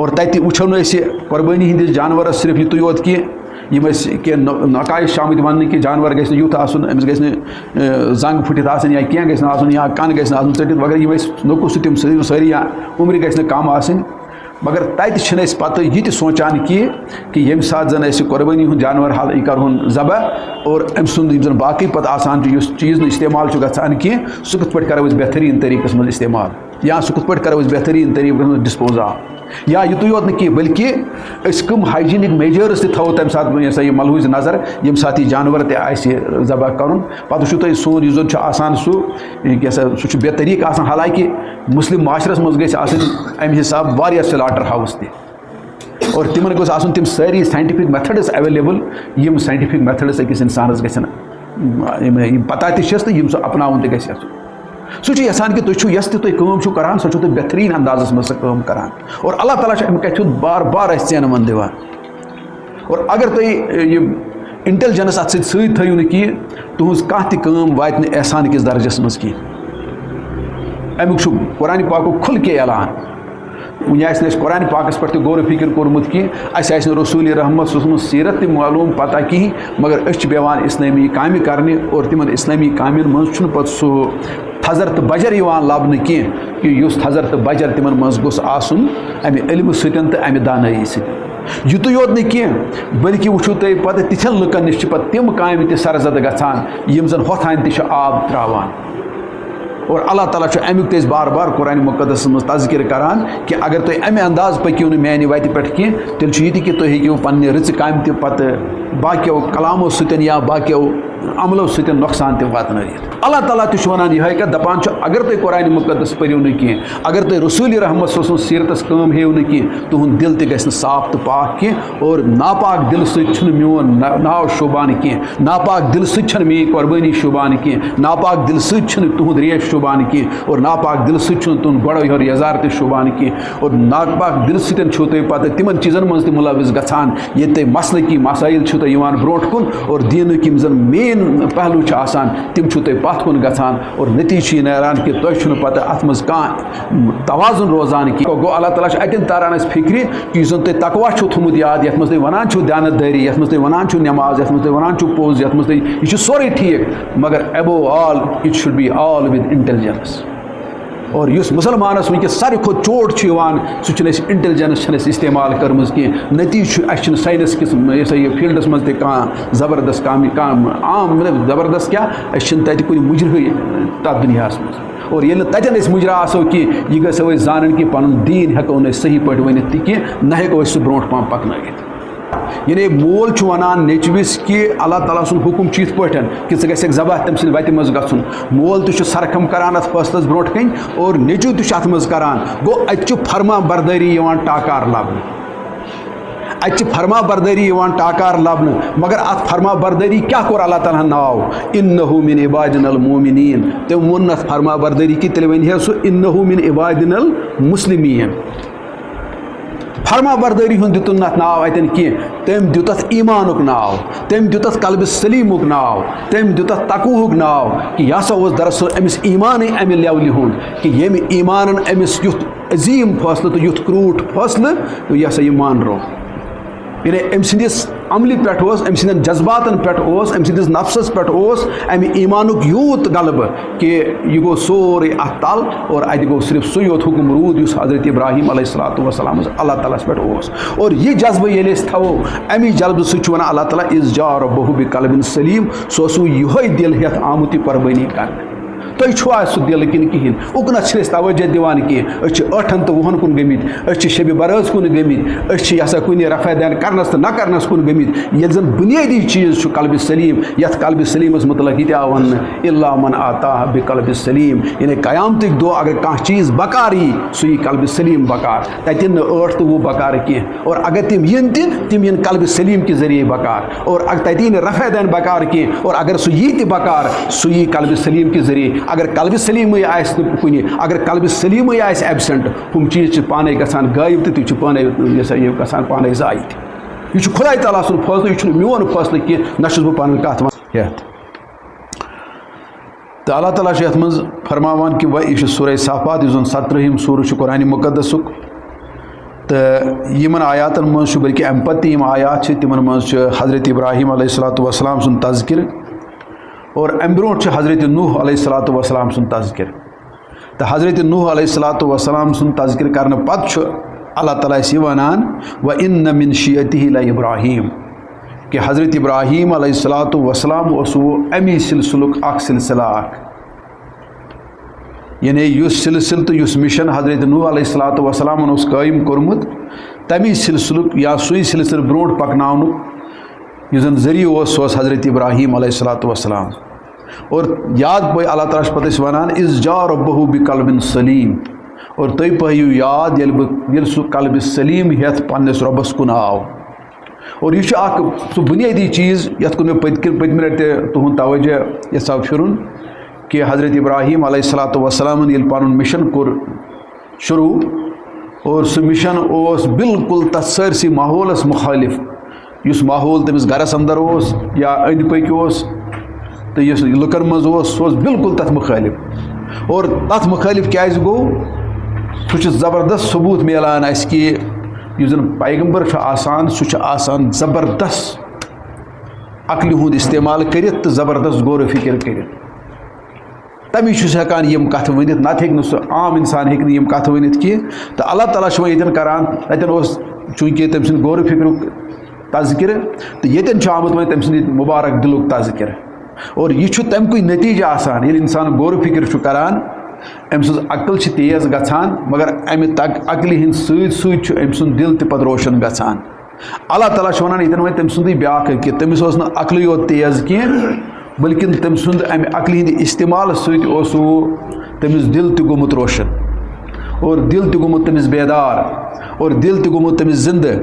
اور تتہ وچھو قربانی ہندس جانورس صرف یتُے یوت کی نقائش آمت ون کہ جانور گھس یُتھ آسُن أمِس گژھِ نہٕ زنٛگ پھٕٹِتھ آسٕنۍ یا کینٛہہ گژھِ نہٕ آسُن یا کن گژھِ نہٕ آسُن ژٔٹِتھ وغیرہ یِم أسۍ نوٚکُس تِم سٲری یا عمرِ گژھِ نہٕ کم آسٕنۍ مگر تتہِ چھِنہٕ أسۍ پتہٕ یہِ تہِ سونٛچان کہ ییٚمہِ ساتہٕ زن أسۍ قربٲنی ہُنٛد جانور یہِ کرہون ذبح اور أمۍ سُنٛد یِم زن باقٕے پتہٕ آسان چھُ یُس چیٖز نہٕ استعمال چھُ گژھان کینٛہہ سُہ کِتھ پٲٹھۍ کرو أسۍ بہتریٖن طریٖقس منٛز استعمال یا سُہ کِتھ پٲٹھۍ کرو أسۍ بہتریٖن طریٖقس منٛز ڈسپوز آف یا یُتُے یوت نہٕ کینٛہہ بلکہِ أسۍ کٕم ہایجیٖنِک میجٲرٕس تہِ تھاوو تَمہِ ساتہٕ یہِ سا یہِ ملحوٗظ نظر ییٚمہِ ساتہٕ یہِ جانور تہِ آسہِ ذبح کرُن پتہٕ وٕچھِو تُہۍ سون یُس زن چھُ آسان سُہ سُہ چھُ بے طریٖقہٕ آسان حالانکہِ مُسلِم معاشرس منٛز گژھِ آسٕنۍ اَمہِ حساب واریاہ سِلاٹر ہاوُس تہِ اور تِمن گوٚژھ آسُن تِم سٲری ساینٹِفِک میتھڈٕز ایویلیبل یِم ساینٹِفِک میتھڈٕز أکِس اِنسانس گژھن یِم پتہ تہِ چھس تہٕ یِم سُہ اپناوُن تہِ گژھِ یژھُن سُہ چھُ یژھان کہ تُہۍ چھُو یۄس تہِ تُہۍ کٲم چھُو کران سۄ چھُو تُہۍ بہتریٖن اندازس منٛز سۄ کٲم کران اور اللہ تعالیٰ چھُ اَمہِ کَتھِ ہُنٛد بار بار اَسہِ ژینہٕ دِوان اور اگر تُہۍ یِم انٹیلجنس اتھ سۭتۍ تھٲیِو نہٕ کینٛہہ تُہٕنٛز کانٛہہ تہِ کٲم واتہِ نہٕ احسان کِس درجس منٛز کینٛہہ امیُک چھُ قرآنِ پاکُک کھُل کے اعلان وٕنہِ آسہِ نہٕ اَسہِ قرآنِ پاکس پٮ۪ٹھ تہِ غور و فِکر کوٚرمُت کینٛہہ اَسہِ آسہِ نہٕ رسوٗلِ رحمت سٕنٛز سیٖرت تہِ معلوٗم پتہ کِہیٖنۍ مگر أسۍ چھِ بیٚہوان اِسلٲمی کامہِ کرنہِ اور تِمن اِسلٲمی کامٮ۪ن منٛز چھُنہٕ پتہٕ سُہ تھزر تہٕ بجر یِوان لبنہٕ کینٛہہ کہ یُس تھزر تہٕ بجر تِمن منٛز گوٚژھ آسُن امہِ علمہٕ سۭتۍ تہٕ امہِ دانٲیی سۭتۍ یُتُے یوت نہٕ کینٛہہ بٔلکہِ وٕچھِو تُہۍ پتہٕ تِتھٮ۪ن لُکن نِش چھِ پتہٕ تِم کامہِ تہِ سرزد گژھان یِم زن ہۄتھان تہِ چھِ آب ترٛاوان اور اللہ تعالیٰ چھُ امیُک تہِ أسۍ بار بار قرآنِ مُقدسس منٛز تذکِر کران کہ اگر تُہۍ امہِ انداز پٔکِو نہٕ میانہِ وتہِ پٮ۪ٹھ کینٛہہ تیٚلہِ چھُ یہِ تہِ کہ تُہۍ ہیٚکِو پننہِ رٕژِ کامہِ تہِ پتہٕ باقیو کلامو سۭتۍ یا باقیو عملو سۭتۍ نۄقصان تہِ واتنٲیِتھ اللہ تعالیٰ تہِ چھُ ونان یِہوٚے کتھ دپان چھُ اگر تُہۍ قرآنِ مُقدس پٔرِو نہٕ کینٛہہ اگر تُہۍ رسوٗلِ رحمت سٕنٛز سیٖرتس کٲم ہیٚیِو نہٕ کینٛہہ تُہُنٛد دل تہِ گژھِ نہٕ صاف تہٕ پاک کینٛہہ اور ناپاک دلہٕ سۭتۍ چھُنہٕ میون ناو شوٗبان کینٛہہ ناپاک دلہٕ سۭتۍ چھنہٕ میٲنۍ قۄربٲنی شوٗبان کینٛہہ ناپاک دلہٕ سۭتۍ چھُنہٕ تُہُنٛد ریش شوٗبان کینٛہہ اور ناپاک دلہٕ سۭتۍ چھُنہٕ تُہُنٛد گۄڈٕ یورٕ یزار تہِ شوٗبان کینٛہہ اور ناپاک دلہٕ سۭتۍ چھُو تُہۍ پتہٕ تِمن چیٖزن منٛز تہِ مُلوث گژھان ییٚتہِ تۄہہِ مسلٕکی مسٲیِل چھُو تۄہہِ یِوان برونٛٹھ کُن اور دیٖنٕکۍ یِم زن مین پہلوٗ چھِ آسان تِم چھُو تۄہہِ پتھ کُن گژھان اور نتیٖجہٕ چھُ یہِ نیران کہ تۄہہِ چھُنہٕ پتہٕ اتھ منٛز کانٛہہ توازُن روزان کینٛہہ گوٚو اللہ تعالیٰ چھُ اتٮ۪ن تاران اسہِ فِکرِ کہ یُس زن تۄہہِ تقوا چھُو تھوٚمُت یاد یتھ منٛز تُہۍ ونان چھُو دیانت دٲری یتھ منٛز تُہۍ ونان چھُو نٮ۪ماز یتھ منٛز تُہۍ ونان چھُو پوٚز یتھ منٛز تُہۍ یہِ چھُ سورُے ٹھیٖک مگر above all it should be all with intelligence اور یُس مُسلمانس وٕنکیٚس ساروی کھۄتہٕ چوٹ چھُ یِوان سُہ چھُنہٕ أسۍ انٹیلجنس چھنہٕ أسۍ استعمال کٔرمٕژ کینٛہہ نتیٖجہٕ چھُ اَسہِ چھُنہٕ ساینس کِس یہِ سا یہِ فیٖلڈس منٛز تہِ کانٛہہ زبردست کانٛہہ عام زبردست کیٛاہ أسۍ چھِنہٕ تتہِ کُنہِ مُجرٕے تتھ دُنیاہس منٛز اور ییٚلہِ نہٕ تتٮ۪ن أسۍ مُجرا آسو کینٛہہ یہِ گژھو أسۍ زانٕنۍ کہ پنُن دیٖن ہٮ۪کو نہٕ أسۍ صحیح پٲٹھۍ ؤنِتھ تہِ کینٛہہ نہ ہٮ۪کو أسۍ سُہ برونٛٹھ پہم پکنٲیِتھ یعنی مول چھُ ونان نیٚچوِس کہ اللہ تعالیٰ سُنٛد حُکُم چھُ یِتھ پٲٹھۍ کہ ژٕ گژھکھ ذبح تٔمۍ سٕنٛدِ وتہِ منٛز گژھُن مول تہِ چھُ سرکھم کران اتھ فٲصلس برونٛٹھ کَنۍ اور نیٚچوٗ تہِ چھُ اتھ منٛز کران گوٚو اتہِ چھُ فرما بردٲری یِوان ٹاکار لبنہٕ اتہِ چھِ فرما بردٲری یِوان ٹاکار لبنہٕ مگر اتھ فرما بردٲری کیٛاہ کوٚر اللہ تعالیٰ ہن ناو اِنَّہُ مِن عِبادِنَا الْمُؤْمِنِیٖن تٔمۍ ووٚن نہٕ اتھ فرما بردٲری کہِ تیٚلہِ ونہِ ہے سُہ اِنَّہُ مِن عِبادِنَا الْمُسلِمیٖن فرما بردٲری ہُنٛد دِتُن نہٕ اتھ ناو اتٮ۪ن کینٛہہ تٔمۍ دیُت اتھ ایٖمانُک ناو تٔمۍ دیُت اتھ قلبِ سلیٖمُک ناو تٔمۍ دیُت اتھ تقوہُک ناو کہ یہِ ہسا اوس دراصل أمِس ایٖمانٕے امہِ لیولہِ ہُنٛد کہ ییٚمہِ ایٖمانن أمِس یُتھ عظیٖم فٲصلہٕ تہٕ یُتھ کرٛوٗٹھ فٲصلہٕ یہِ ہسا یہِ مانرو یعنی أمۍ سٕنٛدِس عملہِ پٮ۪ٹھ اوس أمۍ سٕنٛدٮ۪ن جذباتن پٮ۪ٹھ اوس أمۍ سٕنٛدِس نفسس پٮ۪ٹھ اوس امہِ ایٖمانُک یوٗت غلبہٕ کہ یہِ گوٚو سورُے اتھ تل اور اتہِ گوٚو صرف سُے یوت حُکُم روٗد یُس حضرت ابراہیٖم علیہ الصلوٰتُ وسلام اللہ تعالیٰ ہس پٮ۪ٹھ اوس اور یہِ جذبہٕ ییٚلہِ أسۍ تھاوو امی جذبہٕ سۭتۍ چھُ ونان اللہ تعالیٰ اِذ جاء ربُّہُ بِقلبٍ سلیم سُہ اوس یِہوٚے دِل ہٮ۪تھ آمُت یہِ قۄربٲنی کرنہٕ تۄہہِ چھُوا سُہ دِل کِنہٕ کِہیٖنۍ اُکنتھ چھِنہٕ أسۍ توجہ دِوان کینٛہہ أسۍ چھِ ٲٹھن تہٕ وُہن کُن گٔمٕتۍ أسۍ چھِ شبِ برٲژ کُن گٔمٕتۍ أسۍ چھِ یہِ ہسا کُنہِ رفع دین کرنس تہٕ نہ کرنس کُن گٔمٕتۍ ییٚلہِ زن بُنیٲدی چیٖز چھُ قلبِ سلیٖم یتھ قلبِ سلیٖمس مُتعلق یہِ تہِ آو وننہٕ اِلّا من آتا بِقلبِ سلیٖم یعنی قیامتٕکۍ دۄہ اگر کانٛہہ چیٖز بکار یی سُہ یی قلبِ سلیٖم بکار تتہِ یِن نہٕ 8 تہٕ 20 بکار کینٛہہ اور اگر تِم یِن تہِ تِم یِن قلبِ سلیٖم کہِ ذٔریعے بکار اور تتہِ یی نہٕ رفع دین بکار کینٛہہ اور اگر سُہ یی تہِ بکار سُہ یی قلبِ سلیٖم کہِ ذٔریعے اگر قلبِ سلیٖم آسہِ نہٕ کُنہِ اگر قلبِ سلیٖمٕے آسہِ ایبسنٹ ہُم چیٖز چھِ پانے گژھان غٲیب تہٕ تِم چھِ پانے یہِ سا یہِ گژھان پانے ضایہِ تہِ یہِ چھُ خۄداے تعالیٰ سُنٛد فٲصلہٕ یہِ چھُنہٕ میون فٲصلہٕ کینٛہہ نہ چھُس بہٕ پنٕنۍ کتھ ونان ہٮ۪تھ تہٕ اللہ تعالیٰ چھُ یتھ منٛز فرماوان کہ یہِ چھُ سورہ صافات یُس زن 17ہِم سورہ چھُ قرآنِ مُقدسُک تو یمن آیاتن مز بلکہ امہ پتہ یم آیات تمن مز حضرت ابراہیم علیہ الصلوۃ والسلام سن تذکر اور ام برونٹ حضرت نوح علیہ الصلوۃ والسلام سن تذکر تو حضرت نوح علیہ الصلوۃ والسلام سن تذکر کرنے پتہ اللہ تعالیٰ یہ ونان وَإِنَّ مِن شِيَتِهِ لَإِبْرَاهِيمَ کہ حضرت ابراہیم علیہ الصلوۃ والسلام وہ امی سلسلک اخ سلسلہ اخ یعنی یس سلسل تو یس مشن حضرت نوح علیہ الصلوۃ والسلام اس قائم کورمت تمی سلسلک یا سوئی سلسل برونٹ پکناؤن یس زن ذریعہ سو حضرت ابراہیم علیہ الصلوۃ والسلام اور یاد پہ اللہ تعالیٰ پتہ ونان اذ جاء ربہ بقلب سلیم اور تھی پہیو یاد یل سہ قلب سلیم ہیت پنس ربس کن آو اور یہ سہ بنیادی چیز یت کن پتمہ لٹہ تہد توجہ یژھا پھرن کہ حضرت ابراہیم علیہ الصلوۃ والسلام یل پن مشن کور شروع اور سہ مشن اس بالکل تر سرسی ماحولس مخالف اس ماحول تمس گرس اندر اس یا اند پک اس تو اس لکن مز سہ بالکل تر مخالف اور تر مخالف کیاز گو سہ زبردست ثبوت ملان اس کہ اس زن پیغمبر آسان سہ آسان زبردست عقل ہند استعمال کرت تو زبردست غور و فکر کرت تمی ہیکان یم کت ونت نت ہیک سہ عام انسان ہیک یم کت ونت کی تو اللہ تعالیٰ یتن کران اتن چونکہ تم سند غور و فکر تذکر تو یتن آمت وۄنۍ تم سند مبارک دلک تذکر اور یہ تمکُے نتیجہ آسان ییٚلہِ انسان غور و فکر کران أمۍ سٕنٛز عقل چھِ تیز گژھان مگر امہِ عقلہِ ہٕنٛدۍ سۭتۍ سۭتۍ أمۍ سُنٛد دل تہِ پتہٕ روشن گژھان اللہ تعالیٰ چھُ وَنان ییٚتٮ۪ن وۄنۍ تٔمۍ سُنٛدٕے بیٛاکھ کہ تٔمِس اوس نہٕ عقلٕے یوت تیز کینٛہہ بلکہ تٔمۍ سُنٛد امہِ عقلہِ ہٕنٛدِ استعمال سۭتۍ اوس تٔمِس دل تہِ گوٚمُت روشن اور دل تہِ گوٚمُت تٔمِس بیدار اور دل تہِ گوٚمُت تٔمِس زِندٕ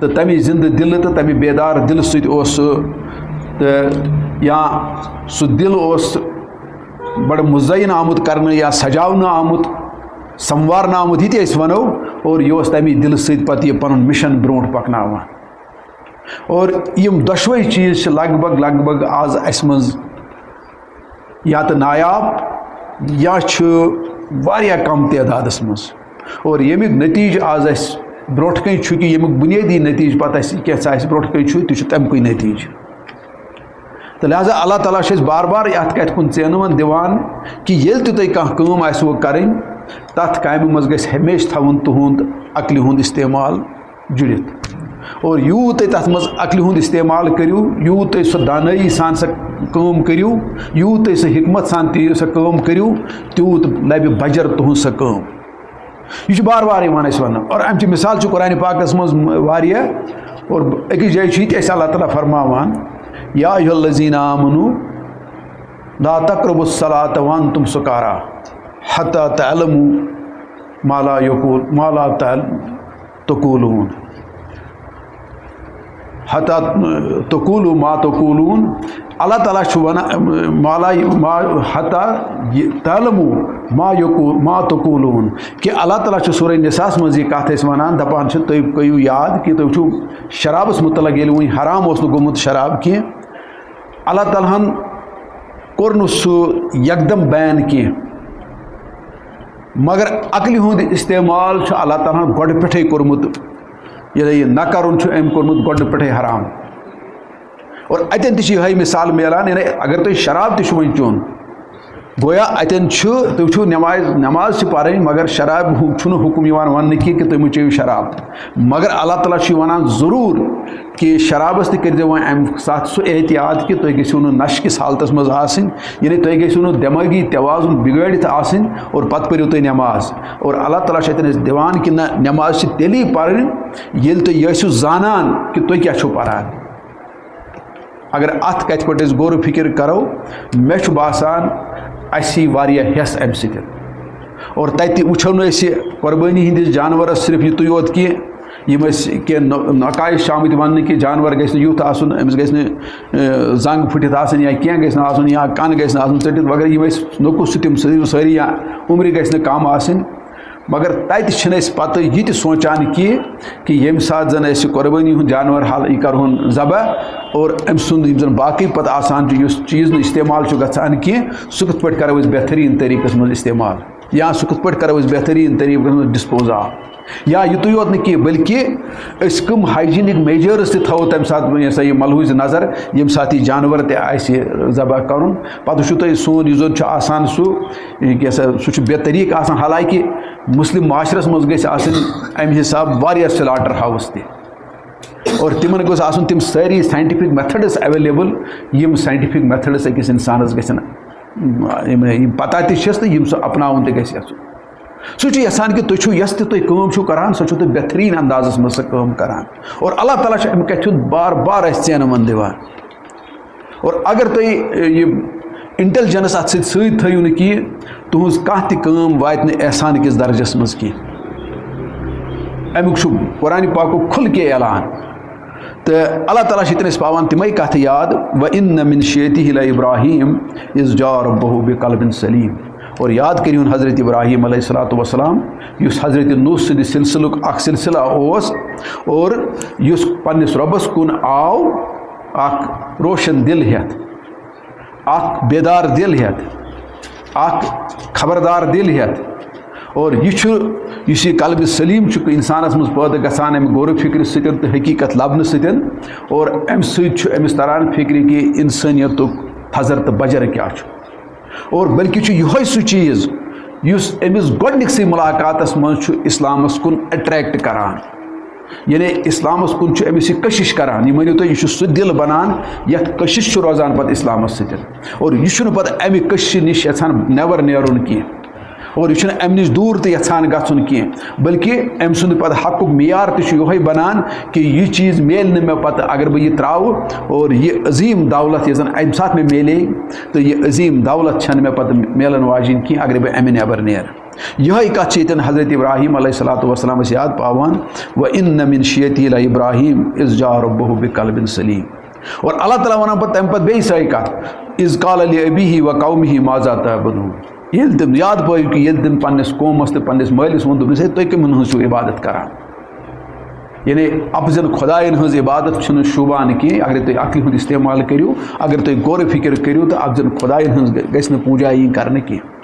تہٕ تَمہِ زِندٕ دِلہٕ تہٕ تَمہِ بیدار دِلہٕ سۭتۍ اوس سُہ تہٕ یا سُہ دل اوس بڑ مزین آمت کرنے یا سجاونہٕ آمت سموارنہٕ آمت یہ تہِ أسۍ وَنو اور یہ اوس تَمی دلہٕ سۭتۍ پتہٕ یہِ پنُن مشن برونٛٹھ پکناوان اور یم دۄشوے چیٖز چھِ لگ بگ آز اَسہِ منٛز یا تہٕ نایاب یا چھِ واریاہ کم تعدادس منٛز اور ییٚمیُک نتیجہ آز اَسہِ برونٛٹھ کَنۍ چھُ کہِ ییٚمیُک بُنیٲدی نتیجہ پتہٕ اَسہِ کیٛاہ آسہِ برونٛٹھ کَنۍ چھُ تہِ چھُ تَمکُے نتیجہ تو لہذا اللہ تعالیٰ چھِ بار بار یَتھ کَتھِ کُن ژینوان دِوان کہ ییٚلہِ تہِ تۄہہِ کانٛہہ کٲم آسوٕ کَرٕنۍ تَتھ کامہِ منٛز گژھِ ہمیشہِ تھاوُن تُہُنٛد عقلہِ ہُنٛد استعمال جُڑِتھ اور یوٗت تُہۍ تَتھ منٛز عقلہِ ہُنٛد استعمال کٔرِو یوٗت تُہۍ سۄ دانٲیی سان سۄ کٲم کٔرِو یوٗت تُہۍ سۄ حکمت سان سۄ کٲم کٔرِو تیوٗت لَبہِ بجر تُہٕنٛز سۄ کٲم یہ بار بار یِوان اَسہِ وَننہٕ اور اَمچہِ مِثال چھِ قرآنِ پاکس منٛز واریاہ اور أکِس جایہِ چھُ یہِ تہِ اَسہِ اللہ تعالیٰ فرماوان یا ایھا الذین آمنوا لا تقربوا الصلاة وانتم سکارا حتی تعلموا ما لا تقولون حتی تقولوا ما تقولون اللہ تعالیٰ چھُ وَنان حتی تعلموا ما تقولون کہ اللہ تعالیٰ چھُ سورہ نساءَس منٛز یہِ کَتھ أسۍ وَنان دَپان چھِ تُہۍ کٔرِو یاد کہ تُہۍ وٕچھِو شرابس متعلق ییٚلہِ وٕنہِ حرام اوس نہٕ گوٚمُت شراب کینٛہہ اللہ تعالیٰ ہن کوٚر نہٕ سُہ یکدم بین کینٛہہ مگر عقلہِ ہُنٛد استعمال چھُ اللہ تعالیٰ ہن گۄڈٕ پٮ۪ٹھٕے کوٚرمُت ییٚلہِ یہِ نہ کَرُن چھُ أمۍ کوٚرمُت گۄڈٕ پٮ۪ٹھٕے حرام اور اتٮ۪ن تہِ چھِ یِہٕے مثال میلان یعنی اگر تُہۍ شراب تہِ چھُ وۄنۍ چیوٚن گویا اتٮ۪ن چھُ تُہۍ وٕچھِو نماز چھِ پرٕنۍ مگر شراب چھُنہٕ حُکم یِوان وننہٕ کینٛہہ کہ تُہۍ مہٕ چیٚیِو شراب مگر اللہ تعالیٰ چھُ یہِ وَنان ضروٗر کہ شرابس تہِ کٔرۍزیو وۄنۍ امہِ ساتہٕ سُہ احتیاط کہ تُہۍ گٔژھِو نہٕ نشہٕ کِس حالتس منٛز آسٕنۍ یعنی تُہۍ گٔژھِو نہٕ دٮ۪مٲغی توازُن بِگٲڑِتھ آسٕنۍ اور پتہٕ پٔرِو تُہۍ نٮ۪ماز اور اللہ تعالیٰ چھُ اتٮ۪ن اَسہِ دِوان کہ نہ نٮ۪ماز چھِ تیٚلی پرٕنۍ ییٚلہِ تُہۍ یہِ ٲسِو زانان کہ تُہۍ کیٛاہ چھُو پران اگر اتھ کتھِ پٮ۪ٹھ أسۍ غور و فکر کرو مےٚ چھُ باسان اَسہِ یی واریاہ ہٮ۪س امہِ سۭتۍ اور تتہِ وٕچھو نہٕ أسۍ قۄربٲنی ہٕنٛدِس جانورس صرف یِتُے یوت کینٛہہ یِم أسۍ کینٛہہ نقایش چھِ آمٕتۍ وننہٕ کہ جانور گژھِ نہٕ یُتھ آسُن أمِس گژھِ نہٕ زنٛگ پھٕٹِتھ آسٕنۍ یا کینٛہہ گژھِ نہٕ آسُن یا کن گژھِ نہٕ آسُن ژٔٹِتھ وغیرہ یِم أسۍ نوٚکُس چھِ تِم سٲری یا عُمرِ گژھِ نہٕ کم آسٕنۍ مگر تتہِ چھِنہٕ أسۍ پتہٕ یہِ تہِ سونٛچان کینٛہہ کہ ییٚمہِ ساتہٕ زن أسۍ قۄربٲنی ہُنٛد جانور یہِ کرہون ذبح اور أمۍ سُنٛد یِم زن باقٕے پتہٕ آسان چھُ یُس چیٖز نہٕ استعمال چھُ گژھان کینٛہہ سُہ کِتھ پٲٹھۍ کرو أسۍ بہتریٖن طریٖقس منٛز استعمال یا سُہ کِتھ پٲٹھۍ کرو أسۍ بہتریٖن طریٖقس منٛز ڈِسپوز آف یا یُتُے یوت نہٕ کینٛہہ بلکہ أسۍ کٕم ہایجیٖنِک میجٲرٕس تہِ تھاوو تَمہِ ساتہٕ یہِ سا یہِ ملحوٗظ نظر ییٚمہِ ساتہٕ یہِ جانور تہِ آسہِ ذبح کَرُن پَتہٕ وٕچھِو تُہۍ سون یُس زَن چھُ آسان سُہ کیٛاہ سا سُہ چھُ بے طریٖقہٕ آسان حالانکہِ مُسلِم معاشرَس منٛز گژھِ آسٕنۍ اَمہِ حِساب واریاہ سِلاٹر ہاوُس تہِ اور تِمن گوٚژھ آسُن تِم سٲری ساینٹِفِک میتھڈٕز ایویلیبل یِم ساینٹِفِک میتھڈٕز أکِس اِنسانَس گژھن یِم پتہ تہِ چھِس تہٕ یِم سُہ اپناوُن تہِ گژھِ یَژھُن سُہ چھُ یژھان کہِ تُہۍ چھُو یۄس تہِ تُہۍ کٲم چھُو کران سۄ چھُو تُہۍ بہتریٖن اندازَس منٛز سۄ کٲم کران اور اللہ تعالیٰ چھُ اَمہِ کَتھِ ہُنٛد بار بار اَسہِ ژینہٕ دِوان اور اگر تُہۍ یہِ اِنٹیلِجَنس اَتھ سۭتۍ تھٲیِو نہٕ کِہیٖنۍ تُہٕنٛز کانٛہہ تہِ کٲم واتہِ نہٕ احسان کِس درجَس منٛز کینٛہہ اَمیُک چھُ قرآنِ پاکُک کھُل کے اعلان تہٕ اللہ تعالیٰ چھِ ییٚتٮ۪ن أسۍ پاوان تِمے کَتھٕ یاد وَإِنَّ مِن شِیَتِهِ لَإِبراہیٖم إِذ جاءَ رَبُّهُ بِقَلْبٍ سَلِیٖم اور یاد کٔرِہُن حضرت ابراہیم علیہ الصلاۃ وسلام یُس حضرت نوح سٕنٛدِ سلسلُک اکھ سلسلہ اوس اور یُس پنٛنِس رۄبَس کُن آو اکھ روشن دِل ہٮ۪تھ اکھ بیدار دِل ہٮ۪تھ اکھ خبردار دِل ہٮ۪تھ اور یہِ چھُ یُس یہِ قلبِ سلیٖم چھُ اِنسانَس منٛز پٲدٕ گژھان اَمہِ غورٕ فِکرِ سۭتۍ تہٕ حقیٖقت لبنہٕ سۭتۍ اور اَمہِ سۭتۍ چھُ أمِس تران فِکرِ کہِ اِنسٲنیتُک تھزر تہٕ بجر کیٛاہ چھُ اور بلکہ چھُ یِہوے سُہ چیٖز یُس أمِس گۄڈنِکسٕے مُلاقاتَس منٛز چھُ اِسلامَس کُن اٹریکٹ کران یعنی اِسلامَس کُن چھُ أمِس یہِ کٔشِش کران یہِ مٲنِو تُہۍ یہِ چھُ سُہ دِل بنان یَتھ کٔشِش چھُ روزان پَتہٕ اِسلامَس سۭتۍ اور یہِ چھُنہٕ پَتہٕ اَمہِ کٔششہِ نِش یَژھان نٮ۪بر نیرُن کینٛہہ اور یہِ چھُنہٕ اَمہِ نِش دوٗر تہِ یَژھان گژھُن کینٛہہ بلکہِ أمۍ سُنٛد پَتہٕ حقُک معیار تہِ چھُ یِہوے بنان کہِ یہِ چیٖز میلہِ نہٕ مےٚ پَتہٕ اگر بہٕ یہِ ترٛاوٕ اور یہِ عظیٖم دولت یۄس زَن اَمہِ ساتہٕ مےٚ میلے تہٕ یہِ عظیٖم دولت چھَنہٕ مےٚ پَتہٕ میلن واجیٚنۍ کینٛہہ اگرے بہٕ اَمہِ نٮ۪بر نیرٕ یِہوے کَتھ چھِ ییٚتٮ۪ن حضرت ابراہیٖم علیہ الصلاۃ وسلامَس یاد پاوان وَإِنَّ مِن شِیَتِهِ لَإِبراہیٖم إِذ جاءَ رَبُّهُ بِقَلْبٍ سَلِیٖم اور اللہ تعالیٰ وَنان پَتہٕ تَمہِ پَتہٕ بیٚیہِ سۄے کَتھ إِذ قالَ لِأَبِیهِ وَقَوْمِهِ ماذا تعبدون ییٚلہِ تِم یاد پٲیِو کہِ ییٚلہِ تِم پنٛنِس قومَس تہٕ پنٛنِس مٲلِس ووٚن دوٚپنَس ہے تُہۍ کٔمَن ہٕنٛز چھُو عبادت کران یعنی اَپزٮ۪ن خۄدایَن ہٕنٛز عبادت چھُنہٕ شوٗبان کینٛہہ اگرے تُہۍ عقلہِ ہُنٛد استعمال کٔرِو اگر تُہۍ غورٕ فِکر کٔرِو تہٕ اَپزٮ۪ن خۄدایَن ہٕنٛز گژھِ نہٕ پوٗجا یِنۍ کرنہٕ کینٛہہ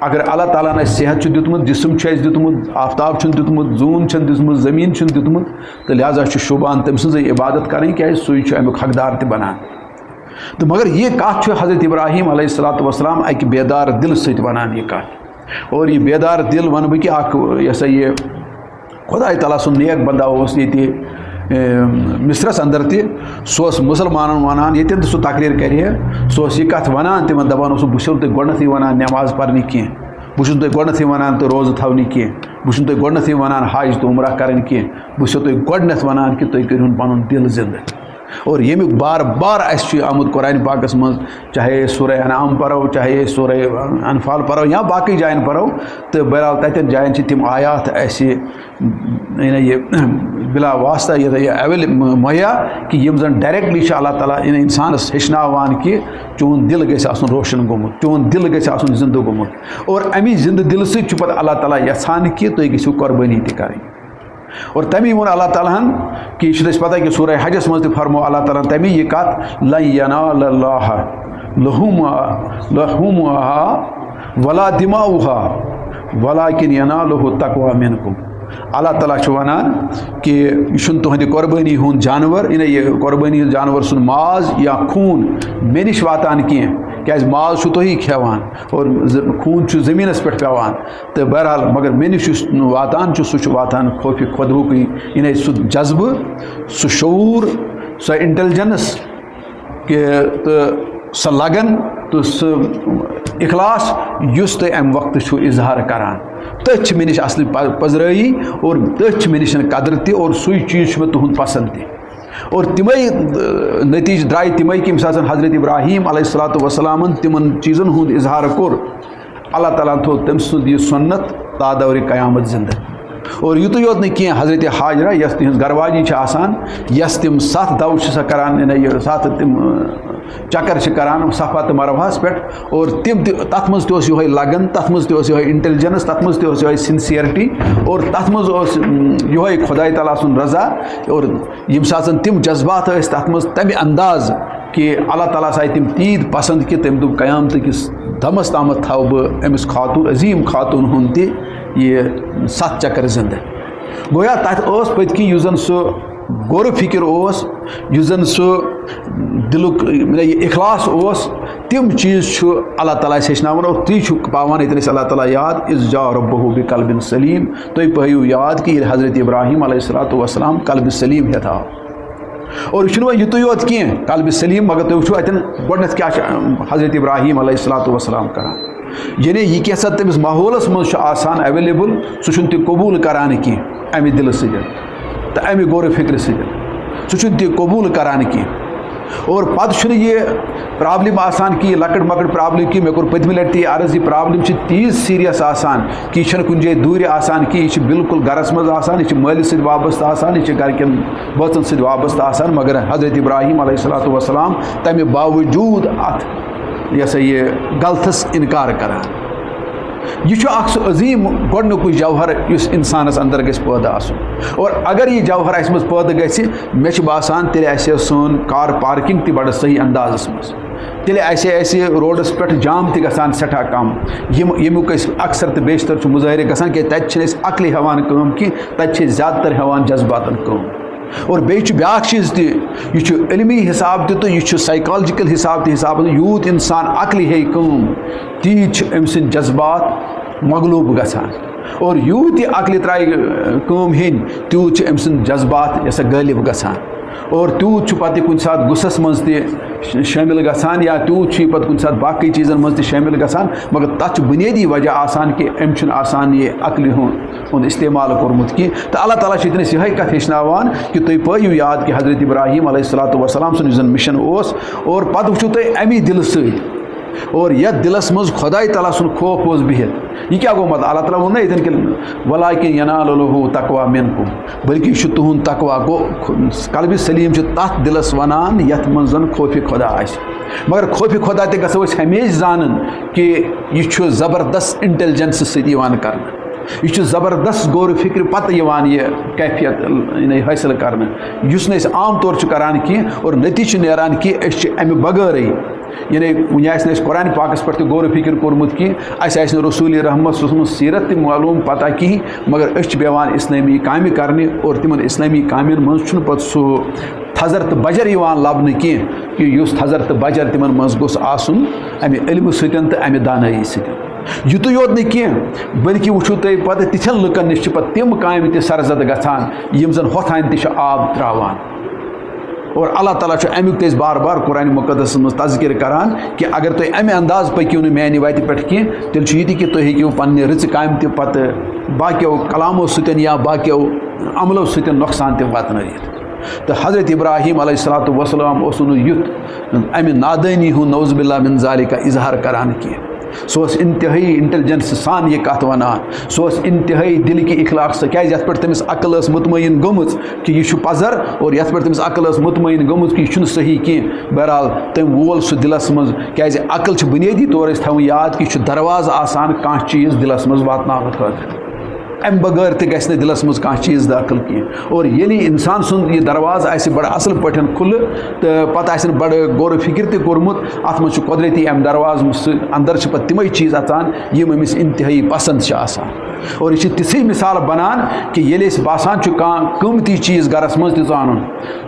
اگر اللہ تعالیٰ ہن اَسہِ صحت چھُ دیُتمُت جسم چھُ اَسہِ دیُتمُت آفتاب چھُنہٕ دیُتمُت زوٗن چھُنہٕ دِژمٕژ زٔمیٖن چھُنہٕ دیُتمُت تہٕ لہٰذا چھُ شوٗبان تٔمۍ سٕنٛزٕے عبادت کرٕنۍ کیٛازِ سُے چھُ اَمیُک حقدار تہِ بنان تہٕ مگر یہِ کَتھ چھُ حضرت ابراہیٖم علیہ الصلاۃ وسلام اَکہِ بیدار دِلہٕ سۭتۍ وَنان یہِ کَتھ اور یہِ بیدار دِل وَنہٕ بہٕ کہِ اکھ یہِ ہسا یہِ خۄداے تعالیٰ سُنٛد نیک بندا اوس ییٚتہِ مصرس اندر تہِ سُہ اوس مُسلمانن وَنان ییٚتٮ۪ن تہِ سُہ تقریٖر کرِ ہے سُہ اوس یہِ کَتھ وَنان تِمن دَپان اوسُکھ بہٕ چھُسو تۄہہِ گۄڈنٮ۪تھٕے وَنان نٮ۪ماز پَرنہِ کینٛہہ بہٕ چھُس تۄہہِ گۄڈنٮ۪تھٕے وَنان تہٕ روزٕ تھاونہِ کینٛہہ بہٕ چھُس تۄہہِ گۄڈنٮ۪تھٕے وَنان حج تہٕ عمرہ کَرٕنۍ کینٛہہ بہٕ چھُسو تۄہہِ گۄڈنٮ۪تھ وَنان کہِ تُہۍ کٔرۍہُن پَنُن دِل زِنٛدٕ اور ییٚمیُک بار بار اَسہِ چھُ آمُت قرآنِ پاکَس منٛز چاہے سورہ انعام پَرو چاہے سورہ انفال پَرو یا باقٕے جایَن پَرو تہٕ بہرحال تَتٮ۪ن جایَن چھِ تِم آیات اَسہِ یہِ بِلا واسطہ یہِ مہیا کہِ یِم زَن ڈایریکٹلی چھِ اللہ تعالیٰ اِنسانَس ہیٚچھناوان کہِ چون دِل گژھِ آسُن روشن گوٚمُت چون دِل گژھِ آسُن زِندٕ گوٚمُت اور اَمی زِندٕ دِلہٕ سۭتۍ چھُ پَتہٕ اللہ تعالیٰ یَژھان کہِ تُہۍ گٔژھِو قۄربٲنی تہِ کَرٕنۍ اور تَمی ووٚن اللہ تعالیٰ ہن کہِ یہِ چھُ اَسہِ پتہ کہِ سورہ حجس منٛز تہِ فرمو اللہ تعالیٰ ہن تَمی یہِ کَتھ لن ینال اللہ لحومہا ولا دماؤہا ولیکن ینالہ تقویٰ منکم اللہ تعالیٰ چھُ وَنان کہِ یہِ چھُنہٕ تُہنٛدِ قۄربٲنی ہُنٛد جانور یہِ قۄربٲنی ہُنٛد جانور سُنٛد ماز یا خوٗن مےٚ نِش واتان کینٛہہ کیٛازِ ماز چھُو تُہی کھٮ۪وان اور خوٗن چھُ زٔمیٖنَس پٮ۪ٹھ پٮ۪وان تہٕ بہرحال مگر مےٚ نِش یُس واتان چھُ سُہ چھُ واتان خوفہِ خۄدہُکُے یعنی سُہ جذبہٕ سُہ شعوٗر سۄ اِنٹیلِجَنس کہِ تہٕ سۄ لگن تہٕ سُہ اخلاص یُس تُہۍ اَمہِ وقتہٕ چھُو اظہار کران تٔتھۍ چھِ مےٚ نِش اَصلہِ پٔزرٲیی اور تٔتھۍ چھِ مےٚ نِش قدر تہِ اور سُے چیٖز چھُ مےٚ تُہُنٛد پسنٛد تہِ اور تِمے نٔتیٖجہٕ درٛاے تِمے کہِ ییٚمہِ ساتہٕ زَن حضرت ابراہیٖم علیہ الصلاۃ وسلامن تِمن چیٖزن ہُنٛد اظہار کوٚر اللہ تعالیٰ ہن تھوٚو تٔمۍ سُنٛد یہِ سُنت تادورِ قیامت زِندٕ اور یُتُے یوت نہٕ کینٛہہ حضرت حاجرہ یۄس تِہنٛز گرواجی چھِ آسان یۄس تِم 7 دَو چھِ سۄ کران یہِ 7 تِم چکر چھِ کران صفا تہٕ مروہَس پٮ۪ٹھ اور تِم تہِ تَتھ منٛز تہِ اوس یِہوے لگن تَتھ منٛز تہِ اوس یِہوے انٹیلِجَنس تَتھ منٛز تہِ اوس یِہوے سِنسیرٹی اور تَتھ منٛز اوس یِہوے خۄداے تعالیٰ سُنٛد رضا اور ییٚمہِ ساتہٕ زَن تِم جذبات ٲسۍ تَتھ منٛز تَمہِ انداز کہِ اللہ تعالیٰ ہَس آیہِ تِم تیٖتۍ پسنٛد کہِ تٔمۍ دوٚپ قیامتٕکِس دمس تامَتھ تھاوٕ بہٕ أمِس خاتوٗن عظیٖم خاتوٗن ہُنٛد تہِ یہِ 7 چکر زِندٕ گویا تَتھ اوس پٔتۍ کِنۍ یُس زَن سُہ غور فِکر اوس یُس زَن سُہ دِلُک اخلاص اوس تِم چیٖز چھُ اللہ تعالیٰ اَسہِ ہیٚچھناوان اور تی چھُ پاوان ییٚتٮ۪ن أسۍ اللہ تعالیٰ یاد اِذ جاء ربہ بقلب سلیم تُہۍ پٲیِو یاد کہِ ییٚلہِ حضرت ابراہیم علیہ الصلوۃ والسلام قلبِ سلیم ہٮ۪تھ آو اور یہِ چھُنہٕ وۄنۍ یُتُے یوت کینٛہہ قلبِ سلیم مگر تُہۍ وٕچھِو اَتٮ۪ن گۄڈنٮ۪تھ کیٛاہ چھُ حضرت ابراہیم علیہ الصلوۃ والسلام کران یعنی یہِ کینٛژھا تٔمِس ماحولَس منٛز چھُ آسان ایویلیبل سُہ چھُنہٕ تہِ قبوٗل کران کینٛہہ اَمہِ دِلہٕ سۭتۍ تہٕ اَمہِ غورِ فِکرِ سۭتۍ سُہ چھُنہٕ تہِ قبوٗل کران کینٛہہ اور پتہٕ چھُنہٕ یہِ پرابلم آسان کہِ یہِ لۄکٕٹ مۄکٕٹ پرابلم کہِ مےٚ کوٚر پٔتمہِ لٹہِ تہِ عرض یہِ پرابلم چھِ تیٖژ سیٖریس آسان کہِ یہِ چھَنہٕ کُنہِ جایہِ دوٗرِ آسان کہِ یہِ چھِ بالکل گرس منٛز آسان یہِ چھِ مٲلِس سۭتۍ وابستہٕ آسان یہِ چھِ گرِکٮ۪ن بٲژن سۭتۍ وابستہٕ آسان مگر حضرت ابراہیم علیہ الصلوۃ والسلام تمہِ باوجوٗد اتھ یہِ ہسا یہِ غلطس انکار کران یہ اکھ سُہ عظیٖم گۄڈنیُکُے جوہر یُس اِنسانس اندر گژھِ پٲدٕ آسُن اور اگر یہِ جوہر اَسہِ منٛز پٲدٕ گژھِ مےٚ چھُ باسان تیٚلہِ آسہِ ہے سون کار پارکنگ تہِ بڑٕ صحیح اندازس منٛز تیٚلہِ آسہِ ہے اَسہِ روڈس پٮ۪ٹھ جام تہِ گژھان سٮ۪ٹھاہ کم ییٚمیُک أسۍ اکثر تہٕ بیشتر چھُ مُظٲہرٕ گژھان کہِ تتہِ چھِنہٕ أسۍ عقلہِ ہٮ۪وان کٲم کینٛہہ تتہِ چھِ أسۍ زیادٕ تر ہٮ۪وان جذباتن کٲم اور بیٚیہِ چھُ بیٛاکھ چیٖز تہِ یہِ چھُ علمی حساب تہِ تہٕ یہِ چھُ سایکالجِکل حساب تہِ حساب یوٗت اِنسان عقلہِ ہیٚیہِ کٲم تیٖتۍ چھِ أمۍ سٕنٛدۍ جذبات مغلوٗب گژھان اور یوٗت یہِ عقلہِ ترٛایہِ کٲم ہیٚنۍ تیوٗت چھِ أمۍ سٕنٛدۍ جذبات یہِ ہسا غٲلِب گژھان اور تیوٗت چھُ پتہٕ یہِ کُنہِ ساتہٕ غُصس منٛز تہِ شٲمِل گژھان یا تیوٗت چھُ یہِ پتہٕ کُنہِ ساتہٕ باقٕے چیٖزن منٛز تہِ شٲمِل گژھان مگر تتھ چھُ بُنیٲدی وجہ آسان کہِ أمۍ چھُنہٕ آسان یہِ عقلہِ ہُنٛد استعمال کوٚرمُت کینٛہہ تہٕ اللہ تعالیٰ چھُ ییٚتٮ۪ن اَسہِ یِہے کتھ ہیٚچھناوان کہِ تُہۍ پٲیِو یاد کہِ حضرت ابراہیم علیہ الصلوۃ والسلام سُنٛد یُس زن مِشن اوس اور پتہٕ وٕچھِو تُہۍ امی دِلہٕ سۭتۍ اور یتھ دِلس منٛز خۄداے تعالیٰ سُنٛد خوف اوس بِہِتھ یہِ کیٛاہ گوٚو مطلب اللہ تعالیٰ ووٚن نا ییٚتٮ۪ن کہِ وَلٰکِن یَنالُہُ تقوا مِنکُم بٔلکہِ یہِ چھُ تُہُنٛد تقوا گوٚو قلبِ سلیٖم چھُ تتھ دِلس ونان یتھ منٛز زن خوفِ خۄدا آسہِ مگر خوفِ خۄدا تہِ گژھو أسۍ ہمیشہِ زانٕنۍ کہِ یہِ چھُ زبردست انٹیلجنسہٕ سۭتۍ یِوان کرنہٕ یہ چھُ زبردست غور فکر پتہٕ یِوان یہِ کیفیت حٲصِل کرنہٕ یُس نہٕ أسۍ عام طور چھِ کران کینٛہہ اور نٔتیٖجہٕ چھُ نیران کہِ أسۍ چھِ امہِ بغٲرٕے یعنی وُنہِ آسہِ نہٕ اَسہِ قرآنِ پاکس پٮ۪ٹھ تہِ غور فکر کوٚرمُت کینٛہہ اَسہِ آسہِ نہٕ رسوٗلِ رحمت سٕنٛز سیٖرت تہِ معلوٗم پتہ کِہیٖنۍ مگر أسۍ چھِ بیٚہوان اِسلٲمی کامہِ کرنہِ اور تِمن اِسلٲمی کامٮ۪ن منٛز چھُنہٕ پتہٕ سُہ تھزر تہٕ بجر یِوان لبنہٕ کینٛہہ کہِ یُس تھزر تہٕ بجر تِمن منٛز گوٚژھ آسُن امہِ علمہٕ سۭتۍ تہٕ امہِ دانٲیی سۭتۍ یُتُے یوت نہٕ کینٛہہ بٔلکہِ وٕچھِو تُہۍ پتہٕ تِتھٮ۪ن لُکن نِش چھِ پتہٕ تِم کامہِ تہِ سرزد گژھان یِم زن ہۄتھان تہِ چھِ آب ترٛاوان اور اللہ تعالیٰ چھُ امیُک تہِ أسۍ بار بار قرآنِ مُقدسس منٛز تذکر کران کہِ اگر تُہۍ امہِ انداز پٔکِو نہٕ میانہِ وتہِ پٮ۪ٹھ کینٛہہ تیٚلہِ چھُ یہِ تہِ کہِ تُہۍ ہیٚکِو پننہِ رٕژِ کامہِ تہِ پتہٕ باقیو کلامو سۭتۍ یا باقیو عملو سۭتۍ نۄقصان تہِ واتنٲیِتھ تہٕ حضرت ابراہیم علیہ الصلوۃ والسلام اوس نہٕ یُتھ امہِ نادٲنی ہُنٛد نعوذ باللہ من ذالِکہ اظہار کران کینٛہہ سُہ اوس انتہٲیی انٹیلجنس سان یہِ کتھ ونان سُہ اوس انتہٲیی دِلکہِ اخلاق سۭتۍ کیٛازِ یتھ پٮ۪ٹھ تٔمِس عقل ٲس مطمعین گٔمٕژ کہِ یہِ چھُ پزر اور یتھ پٮ۪ٹھ تٔمِس عقل ٲس مطمعین گٔمٕژ کہِ یہِ چھُنہٕ صحیح کینٛہہ بہرحال تٔمۍ وول سُہ دِلس منٛز کیٛازِ عقل چھِ بُنیٲدی طور أسۍ تھاوٕنۍ یاد کہِ یہِ چھُ دروازٕ آسان کانٛہہ چیٖز دِلس منٛز واتناونہٕ خٲطرٕ امہِ بغٲر تہِ گژھِ نہٕ دِلس منٛز کانٛہہ چیٖز دٲخل کینٛہہ اور ییٚلہِ اِنسان سُنٛد یہِ دروازٕ آسہِ بڑٕ اصل پٲٹھۍ کھُلہٕ تہٕ پتہٕ آسن بڑٕ غور فکر تہِ کوٚرمُت اتھ منٛز چھُ قۄدرٔتی امہِ دروازٕ سۭتۍ اندر چھِ پتہٕ تِمے چیٖز اژان یِم أمِس انتہٲیی پسنٛد چھِ آسان اور یہِ چھِ تِژھٕے مثال بنان کہِ ییٚلہِ أسۍ باسان چھُ کانٛہہ قۭمتی چیٖز گرس منٛز تہِ ژانُن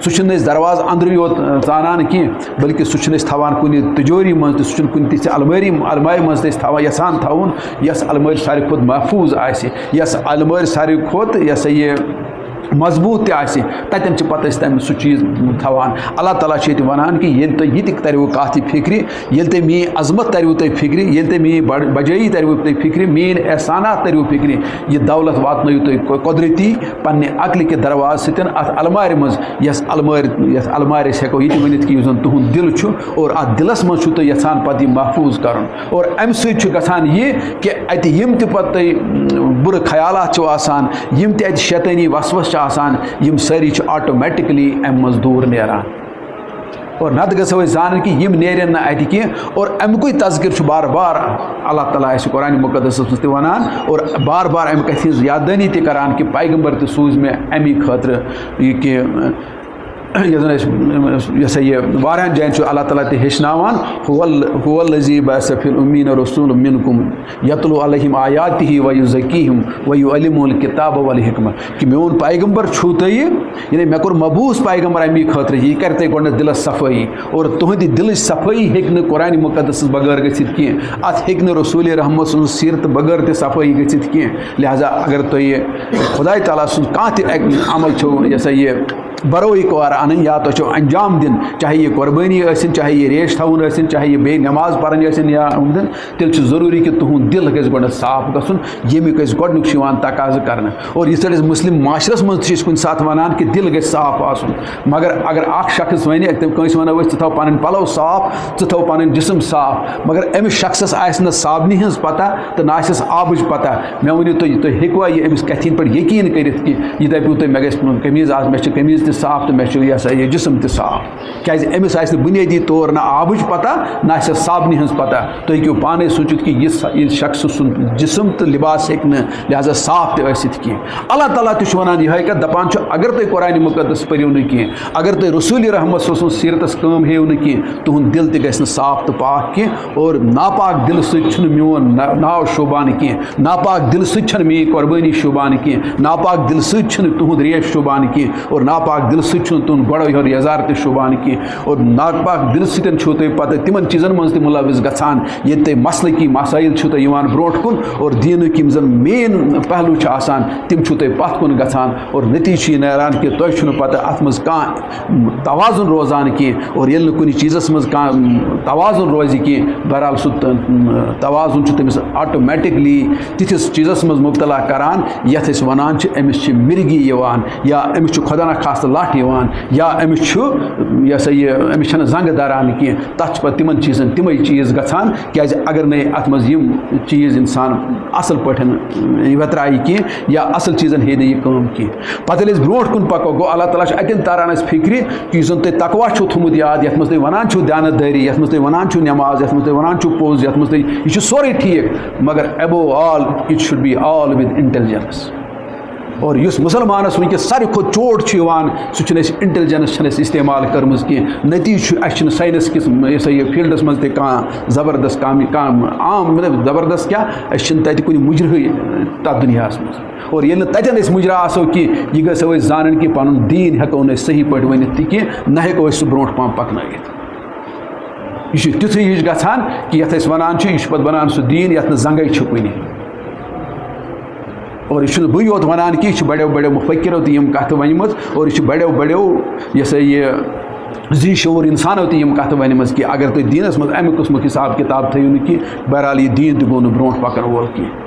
سُہ چھِنہٕ أسۍ دروازٕ انٛدرٕے یوت ژانان کینٛہہ بٔلکہِ سُہ چھِنہٕ أسۍ تھاوان کُنہِ تِجوری منٛز تہِ سُہ چھُنہٕ کُنہِ تِژھِ المٲرِ منٛز تہِ أسۍ تھاوان یژھان تھاوُن یۄس المٲرۍ ساروی کھۄتہٕ محفوٗظ آسہِ یۄس المٲرۍ ساروی کھۄتہٕ یہِ ہسا یہِ مضبوٗط تہِ آسہِ تتٮ۪ن چھِ پتہٕ أسۍ تَمہِ سُہ چیٖز تھاوان اللہ تعالیٰ چھُ ییٚتہِ ونان کہِ ییٚلہِ تۄہہِ یہِ تہِ ترِوٕ کتھ فِکرِ ییٚلہِ تۄہہِ میٲنۍ عظمت ترِوٕ تۄہہِ فِکرِ ییٚلہِ تۄہہِ میٲنۍ بجٲیی ترِوٕ تۄہہِ فِکرِ میٲنۍ احسانات ترِوٕ فِکرِ یہِ دولت واتنٲیِو تُہۍ قۄدرٔتی پننہِ عقلہِ کہِ دروازٕ سۭتۍ اتھ المارِ منٛز یتھ المارِ أسۍ ہٮ۪کو یہِ تہِ ؤنِتھ کہِ یُس زن تُہُنٛد دِل چھُ اور اتھ دِلس منٛز چھُو تُہۍ یژھان پتہٕ یہِ محفوٗظ کرُن اور امہِ سۭتۍ چھُ گژھان یہِ کہِ اتہِ یِم تہِ پتہٕ تۄہہِ بُرٕ خیالات چھِو آسان یِم تہِ اتہِ شیطٲنی وسوس چھِ آسان یِم سٲری چھِ آٹومیٹِکلی امہِ منٛز دوٗر نیران اور نتہٕ گژھو أسۍ زانٕنۍ کہِ یِم نیرن نہٕ اتہِ کینٛہہ اور امیُکُے تذکر چھُ بار بار اللہ تعالیٰ اَسہِ قرآنِ مُقدسس منٛز تہِ ونان اور بار بار امہِ کتھِ ہِنٛز یاد دٲنی تہِ کران کہِ پیغمبر تہِ سوٗز مےٚ امی خٲطرٕ یہِ کہِ یہ سا یہ واریاہن جائن اللہ تعالیٰ تہ ہیچناوان هو الذی بعث فی الامین رسول منکم یتلو علیہم آیاتہ ویزکیہم ویعلمہم الکتاب والحکمہ کہ میون پیغمبر چھو تہ یعنی مے کور مبوس پیغمبر امی خاطر یہ کرتے گۄڈنیتھ دلس صفائی اور تہندِ دلچ صفائی ہیکہ نہ قرآن مقدس بغیر گژھِتھ کینٛہہ ات ہیکہ نہ رسول رحمت سن سیرت بغیر تہ صفائی گژھِتھ کینٛہہ لہذا اگر تہ خدائے تعالیٰ سن کانٛہہ تہ عمل چھو یہ سا یہ بروئی کار ان یا تو انجام دن چاہے یہ قربانی ٲسِن چاہے یہ ریش تھاوُن ٲسِن چاہے یہ بیٚیہِ نماز پرن ٲسِن یا دن تیٚلہِ چھُ ضروٗری کہ تُہُنٛد دل گژھِ گۄڈٕ صاف گژھُن ییٚمیُک أسۍ گۄڈنیُک چھُ یِوان تقاضہٕ کرنہٕ اور یِتھ کٲٹھۍ أسۍ مُسلم معاشرس منٛز تہِ چھِ أسۍ کُنہِ ساتہٕ وَنان کہ دل گژھِ صاف آسُن مگر اگر اکھ شخص وَنہِ تٔمۍ کٲنٛسہِ وَنو أسۍ ژٕ تھاو پنٕنۍ پلو صاف ژٕ تھاو پنٕنۍ جسم صاف مگر أمِس شخصس آسہِ نہٕ صابنہِ ہٕنٛز پتہ تہٕ نہ آسٮ۪س آبٕچ پتہ مےٚ ؤنِو تُہۍ ہیٚکوا یہِ أمِس کتھِ ہِنٛدۍ پٲٹھۍ یقیٖن کٔرِتھ کہ یہِ دپیو تۄہہِ مےٚ گژھِ قمیٖض آسہِ مےٚ چھِ قمیٖض تہِ صاف تہٕ مےٚ چھُ یہ سا یہ جسم تہِ صاف کیازِ أمِس آسہِ نہٕ بُنیٲدی طور نہ آبٕچ پتہ نہ آسٮ۪س صابنہِ ہٕنٛز پتہ تُہۍ ہیٚکِو پانے سوٗنٛچِتھ کہ یہِ شخص سُنٛد جسم تہٕ لباس ہیٚکہِ نہٕ لہذا صاف تہِ ٲسِتھ کینٛہہ اللہ تعالیٰ تہِ چھُ وَنان یِہوٚے کتھ دپان چھُ اگر تُہۍ قرآنِ مُقدس پٔرِو نہٕ کینٛہہ اگر تُہۍ رسوٗلِ رحمت سٕنٛز سیرتس کٲم ہیٚیِو نہٕ کینٛہہ تُہُنٛد دل تہِ گژھِ نہٕ صاف تہٕ پاک کینٛہہ اور ناپاک دلہٕ سۭتۍ چھُنہٕ میون ناو شوٗبان کینٛہہ ناپاک دلہٕ سۭتۍ چھَنہٕ میٛٲنۍ قۄربٲنی شوٗبان کینٛہہ ناپاک دلہٕ سۭتۍ چھُنہٕ تُہُنٛد ریش شوٗبان کینٛہہ اور ناپاک دلہٕ سۭتۍ چھُنہٕ تُہُنٛد گۄڈٕ یورٕ یزار تہِ شوٗبان کینٛہہ اور ناپاک دلہٕ سۭتۍ چھُو تُہۍ پتہٕ تِمن چیٖزن منٛز تہِ مُلوث گژھان ییٚتہِ تۄہہِ مسلہٕ کی مسٲیِل چھُو تۄہہِ یِوان برونٛٹھ کُن اور دیٖنٕکۍ یِم زن مین پہلوٗ چھِ آسان تِم چھُو تۄہہِ پتھ کُن گژھان اور نتیٖجہٕ چھُ یہِ نیران کہ تۄہہِ چھُنہٕ پتہٕ اتھ منٛز کانٛہہ توازُن روزان کینٛہہ اور ییٚلہِ نہٕ کُنہِ چیٖزس منٛز کانٛہہ توازُن روزِ کینٛہہ بہرحال سُہ توازُن چھُ تٔمِس آٹومیٹِکلی تِتھِس چیٖزس منٛز مُبتلا کران یتھ أسۍ ونان چھِ أمِس چھِ مِرگی یِوان یا أمِس چھُ خۄدا نخواستہٕ لٹھ یِوان یا أمِس چھُ یہ سا یہ أمِس چھنہٕ زنٛگہٕ دران کینٛہہ تتھ چھِ پتہٕ تِمن چیٖزن تِمے چیٖز گژھان کیازِ اگر نہٕ اتھ منٛز یِم چیٖز انسان اصل پٲٹھۍ وترایہِ کینٛہہ یا اصل چیٖزن ہیٚیہِ نہٕ یہِ کٲم کینٛہہ پتہٕ ییٚلہِ أسۍ برونٛٹھ کُن پکو گوٚو اللہ تعالیٰ چھُ اتٮ۪ن تاران اسہِ فِکرِ کہ یُس زن تۄہہِ تقوا چھُو تھوٚمُت یاد یتھ منٛز تُہۍ ونان چھُو دیانت دٲری یتھ منٛز تُہۍ ونان چھُو نٮ۪ماز یتھ منٛز تُہۍ ونان چھُو پوٚز یتھ منٛز تُہۍ یہِ چھُ سورُے ٹھیٖک مگر above all it should be all with intelligence اور یُس مُسلمانس ونکیٚس ساروی کھۄتہٕ چوٹ چھُ یِوان سُہ چھُنہٕ اَسہِ انٹیلجنس چھنہٕ اَسہِ استعمال کٔرمٕژ کینٛہہ نتیٖجہٕ چھُ اَسہِ چھُنہٕ ساینس کِس یہِ سا یہِ فیٖلڈس منٛز تہِ کانٛہہ زبردست کانٛہہ عام مطلب زبردست کیٛاہ أسۍ چھِنہٕ تتہِ کُنہِ مُجرٕے تتھ دُنیاہس منٛز اور ییٚلہِ نہٕ تتٮ۪ن أسۍ مُجرا آسو کینٛہہ یہِ گژھو أسۍ زانٕنۍ کہِ پنُن دیٖن ہٮ۪کو نہٕ أسۍ صحیح پٲٹھۍ ؤنِتھ تہِ کینٛہہ نہ ہٮ۪کو أسۍ سُہ برونٛٹھ پہم پکنٲیِتھ یہِ چھُ تیُتھُے ہِش گژھان کہِ یتھ أسۍ ونان چھِ یہِ چھُ پتہٕ بنان سُہ دیٖن یتھ نہٕ زنٛگے چھِ کُنہِ اور یہ چھُنہٕ بٕے یوت ونان کہِ یہِ چھُ بڑیو بڑیو مُفکِرو تہِ یِم کتھٕ ونِمٕژ اور یہِ چھُ بڑیو بڑیو یہِ سا یہِ ذی شعوٗر انسانو تہِ یِم کتھٕ ونِمٕژ کہِ اگر تُہۍ دیٖنس منٛز امہِ قٕسمُک حساب کِتاب تھٲیِو نہٕ کینٛہہ بہرحال یہِ دیٖن تہِ گوٚو نہٕ برونٛٹھ پکن وول کینٛہہ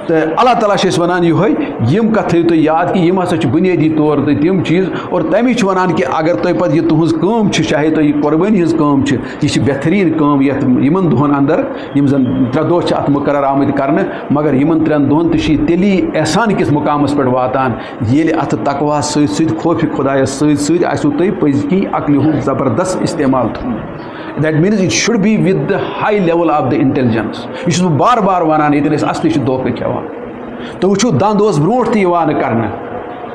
تو اللہ تعالیٰ چھِ أسۍ وَنان یِہوٚے یِم کَتھ تھٲیِو تُہۍ یاد کہِ یِم ہسا چھِ بُنیٲدی طور تہٕ تِم چیٖز اور تَمی چھِ وَنان کہِ اگر تۄہہِ پَتہٕ یہِ تُہٕنٛز کٲم چھِ چاہے تۄہہِ یہِ قۄربٲنی ہٕنٛز کٲم چھِ یہِ چھِ بہتریٖن کٲم یَتھ یِمن دۄہن اندر یِم زن 3 دۄہ چھِ اَتھ مُقرر آمٕتۍ کرنہٕ مگر یِمن 3 دۄہن تہِ چھِ یہِ تیٚلی احسان کِس مُقامس پٮ۪ٹھ واتان ییٚلہِ اَتھ تقوا سۭتۍ سۭتۍ خوفہِ خۄدایس سۭتۍ سۭتۍ آسِوٕ تۄہہِ پٔزۍ کِنۍ عقلہِ ہُنٛد زبردست استعمال تھوٚمُت that means it should be with the high level of the intelligence یہِ چھُس بہٕ بار بار وَنان ییٚتٮ۪ن أسۍ اصلی چھِ دھوکہٕ کھٮ۪وان تُہۍ وٕچھِو دنٛد اوس برونٛٹھ تہِ یِوان کرنہٕ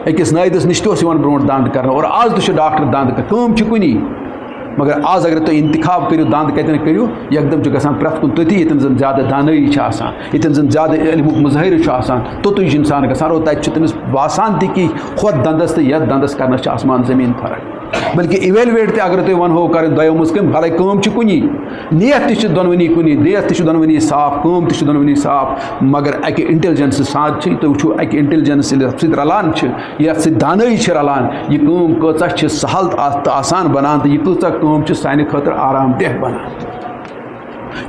أکِس نٲیدَس نِش تہِ اوس یِوان برونٛٹھ دنٛد کرنہٕ اور آز تہِ چھُ ڈاکٹر دنٛد کٲم چھِ کُنی مگر آز اگر تُہۍ انتخاب کٔرِو دنٛد کتٮ۪ن کٔرِو یکدم چھُ گژھان پرٛٮ۪تھ کُنہِ تٔتی ییٚتٮ۪ن زن زیادٕ دانٲیی چھِ آسان ییٚتٮ۪ن زن زیادٕ علمُک مُظٲہرٕ چھُ آسان توٚتُے چھُ انسان گژھان اور تتہِ چھُ تٔمِس باسان تہِ کہِ ہۄتھ دنٛدس تہٕ یتھ دنٛدس کرنس چھِ آسمان زٔمیٖن فرق بلکہ اِویلویٹ تہِ اگر تُہۍ ونہو کرٕنۍ دۄیو منٛز کٔمۍ بھلے کٲم چھِ کُنی نیت تہِ چھِ دۄنوٕنی کُنی نیت تہِ چھِ دۄنوٕنی صاف کٲم تہِ چھِ دۄنوٕنی صاف مگر اکہِ انٹیلجنس سان چھِ تُہۍ وٕچھِو اکہِ انٹیلجنس ییٚلہِ یتھ سۭتۍ رلان چھِ یتھ سۭتۍ دانٲیی چھِ رلان یہِ کٲم کۭژاہ چھِ سہل تہٕ آسان بنان تہٕ یہِ کۭژاہ کٲم چھِ سانہِ خٲطرٕ آرام دہ بنان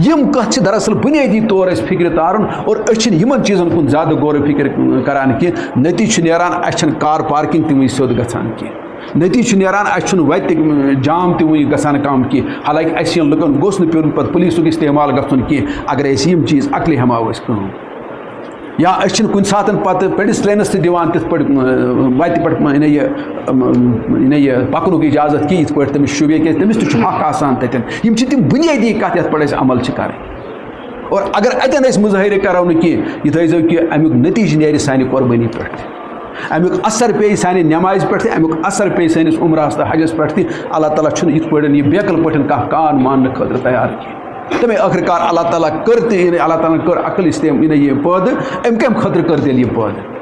یِم کتھ چھِ دراصل بُنیٲدی طور اَسہِ فِکرِ تارُن اور أسۍ چھِنہٕ یِمن چیٖزن کُن زیادٕ غور و فِکر کران کینٛہہ نتیٖجہٕ چھُ نیران اَسہِ چھنہٕ کار پارکِنگ تہِ وٕنہِ سیوٚد گژھان کینٛہہ نتیٖجہٕ چھُ نیران اَسہِ چھُنہٕ وَتہِ جام تہِ وٕنہِ گژھان کم کینٛہہ حالانکہِ اَسہِ یِم لُکن گوٚژھ نہٕ پیوٚن پتہٕ پُلیٖسُک استعمال گژھُن کینٛہہ اگر أسۍ یِم چیٖز عقلہِ ہٮ۪مہو أسۍ کٲم یا أسۍ چھِنہٕ کُنہِ ساتہٕ پتہٕ پیڈسٹرینس تہِ دِوان تِتھ پٲٹھۍ وَتہِ پٮ۪ٹھ یہِ پکنُک اِجازت کینٛہہ یِتھ پٲٹھۍ تٔمِس شوٗبے کیازِ تٔمِس تہِ چھُ حق آسان تتٮ۪ن یِم چھِ تِم بُنیٲدی کتھ یتھ پٮ۪ٹھ اَسہِ عمل چھِ کرٕنۍ اور اگر اتٮ۪ن أسۍ مُظٲہرٕ کرو نہٕ کینٛہہ یہِ تھٲیزیو کہِ امیُک نتیٖجہٕ نیرِ سانہِ قۄربٲنی پٮ۪ٹھ امیک اثر پی سانہ نماز پہ امیک اثر پی سانس عمرہس تو حجس پہ اللہ تعالیٰ چھُنہٕ یِتھ پٲٹھۍ یہ بیکل پٲٹھۍ کانٛہہ کان ماننہٕ خٲطرٕ تیار کینٛہہ تمے آخر کار اللہ تعالیٰ کر اللہ تعالیٰ کر عقل استعمال یہ پٲدٕ امہِ کمہِ خٲطرٕ کٔر تیٚلہِ یہِ پٲدٕ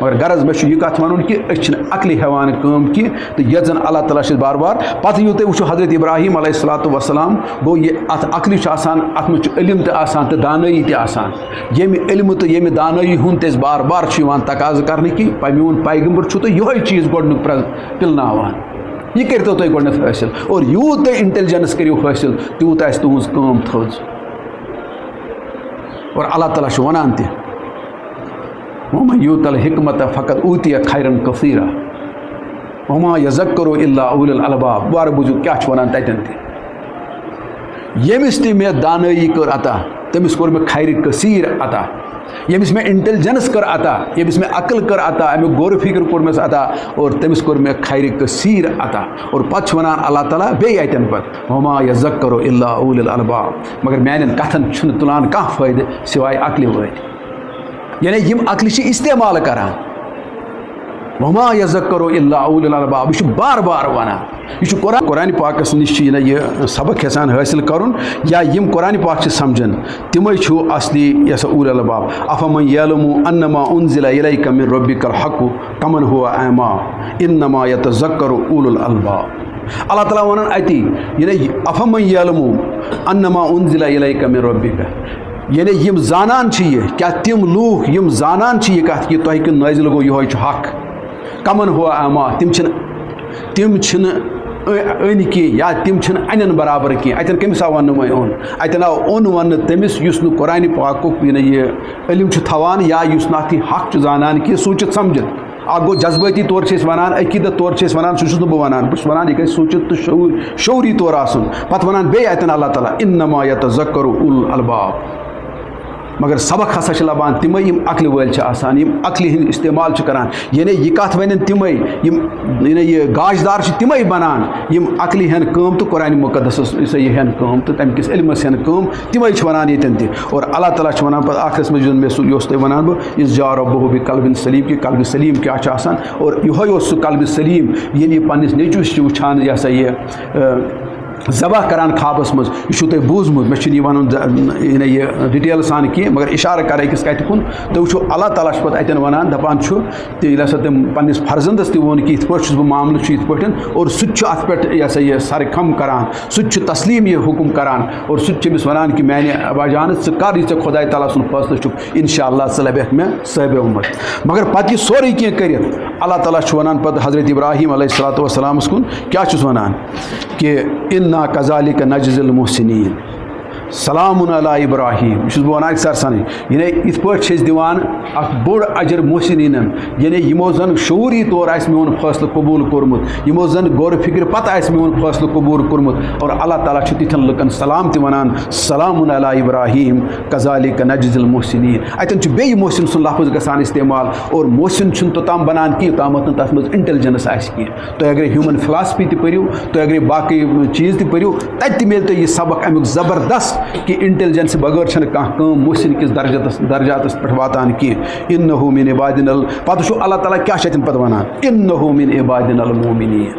مگر غرض مےٚ چھُ یہِ کَتھ وَنُن کہِ أسۍ چھِنہٕ عقلہِ ہٮ۪وان کٲم کینٛہہ تہٕ یَتھ زَن اللہ تعالیٰ چھِ بار بار پَتہٕ ییٚلہِ تُہۍ وٕچھو حضرت ابراہیٖم علیہ الصلوٰتُ وسلام گوٚو یہِ اَتھ عقلہِ چھُ آسان اَتھ منٛز چھُ علم تہِ آسان تہٕ دانٲیی تہِ آسان ییٚمہِ علمہٕ تہٕ ییٚمہِ دانٲیی ہُنٛد تہِ أسۍ بار بار چھُ یِوان تقاضہٕ کَرنہٕ کہِ میون پیغمبر چھُ تہٕ یِہوٚے چیٖز گۄڈنیُک پِلناوان یہِ کٔرۍتو تُہۍ گۄڈنٮ۪تھ حٲصِل اور یوٗت تُہۍ اِنٹیلِجَنٕس کٔرِو حٲصِل تیوٗت آسہِ تُہٕنٛز کٲم تھٔز اور اللہ تعالیٰ چھُ وَنان تہِ وَمَن یوٗت الحکمت فقط اوٗتِیَ خیرن کثیٖرا وما یذکرُ الا اولُو الالباب وارٕ بوٗزِو کیٛاہ چھُ وَنان تَتٮ۪ن تہِ ییٚمِس تہِ مےٚ دانٲیی کٔر عطا تٔمِس کوٚر مےٚ خیرِ کثیٖر عطا ییٚمِس مےٚ اِنٹیلِجَنٕس کٔر عطا ییٚمِس مےٚ عقل کٔر عطا امیُک غور فِکر کوٚرمَس عطا اور تٔمِس کوٚر مےٚ خیرِ کثیٖر عطا اور پَتہٕ چھُ وَنان اللہ تعالیٰ بیٚیہِ اَتٮ۪ن پَتہٕ وما یذکرُ الا اولُو الالباب مگر میٛانٮ۪ن کَتھَن چھُنہٕ تُلان کانٛہہ فٲیدٕ سِوایے عقلہِ وٲلۍ یعنی یِم عقلہِ چھِ استعمال کران وما یذکرُ الا اولُو الالباب یہ بار بار ونان یہ قرآن پاکس نش یہ سبق یژھان حٲصِل کرُن یا یم قرآن پاک چھِ سمجھان تمے چھُ اصلی یہ سا اولُو الالباب افمن یعلم انما انزل الیک من ربک الحق کمن هو اعما انما یتذکر اولُو الالباب اللہ تعالیٰ ونان اتی یعنی افمن یعلم انما انزل الیک من ربک یعنی یم زانان چھ یہ کیا تم لوگ یم زانان چھ یہ کت کہ تہ کن نازل گو یہ حق کمن ہوا اما تم چھن ان کی یا تم چھن انن برابر کی اتن کمس آو ون اون اتن آو اون ون تمس یس نو قرآن پاکک یہ علم چھ تھوان یا یس نہ حق چھ زانان کی سوچت سمجھت اک گو جذباتی طور سے ونان عقیدت طور سے ونان سہ بہ ونان بہ ونان یہ سوچت تو شعوری طور آسن پتہ ونان بیٚیہِ اتن اللہ تعالیٰ انما یتذکر اولُو الالباب مگر سبق ہسا چھ لبان تمے یم عقل وٲلۍ چھِ آسان یم عقلہِ ہُنٛد استعمال چھِ کران یعنی یہ کتھ ونن تمے یم یہ گاش دار چھِ تمے بنان یم عقلہِ ہن کٲم تہٕ قرآن مقدسس یہ ہن کٲم تہٕ تمہِ کِس علمس ہن کٲم تمے چھِ ونان ییٚتٮ۪ن تہِ اور اللہ تعالیٰ چھُ ونان پتہٕ آخرس منٛز مےٚ سُہ یہِ اوس تۄہہِ ونان بہٕ اِذ جاء ربُّهُ بقلبٍ سلیم کہ قلبِ سلیم کیٛاہ چھُ آسان اور یِہوٚے اوس سُہ قلبِ سلیم ییٚلہِ یہِ پننِس نیٚچوِس چھُ وٕچھان یہ ہسا یہ ذبح کران خوابس مز یہ بوزمت مے ون یہ ڈیٹیل سان کی مگر اشارہ کر أکِس کتھ کن تو وچھو اللہ تعالیٰ پتہ اتن ونان دپان ییٚلہِ ہسا تم پنس فرزندس تہ وون کہ یِتھ پٲٹھۍ چھُس بہٕ معاملہٕ چھُ یِتھ پٲٹھۍ اور سُہ تہِ چھُ اتھ پٮ۪ٹھ یہ سا یہ سرخم کران سُہ تہِ چھُ تسلیٖم یہ حکم کران اور سُہ تہِ چھُ أمِس ونان کہ میانہِ ابا جان ژٕ کر یہِ ژےٚ خۄداے تعالیٰ سُنٛد فٲصلہٕ چھُکھ انشاء اللہ ژٕ لبیکھ مےٚ صٲبِ اُمت مگر پتہٕ یہِ سورُے کینٛہہ کٔرِتھ اللہ تعالیٰ چھُ ونان پتہٕ حضرت ابراہیٖم علیہ الصلوٰتُ وسلامس کُن کیٛاہ چھُس ونان کہ انا کذالک نجزی المحسنین سلام علی ابراہیم یہ بہ ونان اکثر سن یعنی ات پٲٹھۍ چھِ دِوان اکھ بوڑ اجر محسنینن یعنی یمو زن شعوری طور آسہِ میون فٲصلہٕ قبوٗل کوٚرمُت یمو زن غور فکر پتہٕ آسہِ میون فٲصلہٕ قبوٗل کوٚرمُت اور اللہ تعالیٰ چھُ تِتھٮ۪ن لُکن سلام تہِ ونان سلام علی ابراہیم کذالک نجزی المحسنین اتن چھُ بیٚیہِ محسن سُنٛد لفظ گژھان استعمال اور محسن چھُنہٕ توٚتام بنان کینٛہہ یوٚتامتھ نہٕ تتھ منٛز انٹیلجنس آسہِ کینٛہہ تُہۍ اگرے ہیوٗمن فلاسفی تہِ پٔرِو تُہۍ اگرے باقٕے چیٖز تہِ پٔرِو تتہِ تہِ میلہِ تۄہہِ یہِ سبق امیُک زبردست کہ انٹیلجنس بغیر چھنہٕ کانٛہہ کٲم محسن کِس درجاتس پٮ۪ٹھ واتان کینٛہہ انہو من عبادنا پتہٕ چھُ اللہ تعالیٰ کیٛاہ چھُ اتٮ۪ن پتہٕ ونان انہو من عبادنا المؤمنین